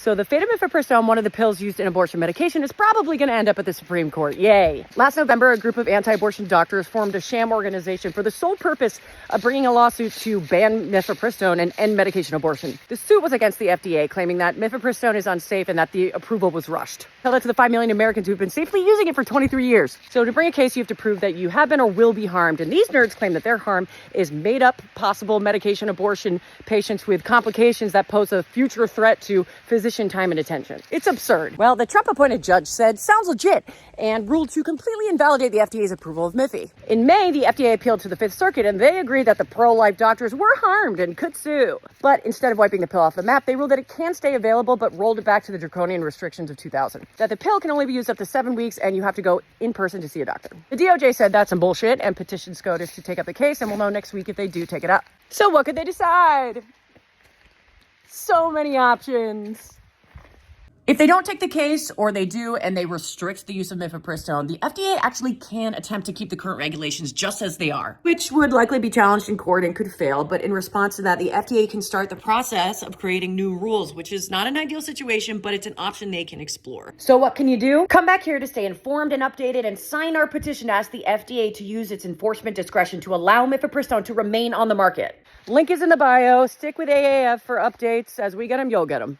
So the fate of Mifepristone, one of the pills used in abortion medication, is probably going to end up at the Supreme Court. Yay. Last November, a group of anti-abortion doctors formed a sham organization for the sole purpose of bringing a lawsuit to ban Mifepristone and end medication abortion. The suit was against the FDA, claiming that Mifepristone is unsafe and that the approval was rushed. Tell that to the 5 million Americans who've been safely using it for 23 years. So to bring a case, you have to prove that you have been or will be harmed. And these nerds claim that their harm is made up possible medication abortion patients with complications that pose a future threat to physician time and attention. It's absurd. Well, the Trump-appointed judge said, sounds legit, and ruled to completely invalidate the FDA's approval of Miffy. In May, the FDA appealed to the Fifth Circuit, and they agreed that the pro-life doctors were harmed and could sue. But instead of wiping the pill off the map, they ruled that it can stay available, but rolled it back to the draconian restrictions of 2000. That the pill can only be used up to 7 weeks, and you have to go in person to see a doctor. The DOJ said that's some bullshit and petitioned SCOTUS to take up the case, and we'll know next week if they do take it up. So what could they decide? So many options. If they don't take the case, or they do, and they restrict the use of Mifepristone, the FDA actually can attempt to keep the current regulations just as they are, which would likely be challenged in court and could fail. But in response to that, the FDA can start the process of creating new rules, which is not an ideal situation, but it's an option they can explore. So what can you do? Come back here to stay informed and updated and sign our petition to ask the FDA to use its enforcement discretion to allow Mifepristone to remain on the market. Link is in the bio. Stick with AAF for updates. As we get them, you'll get them.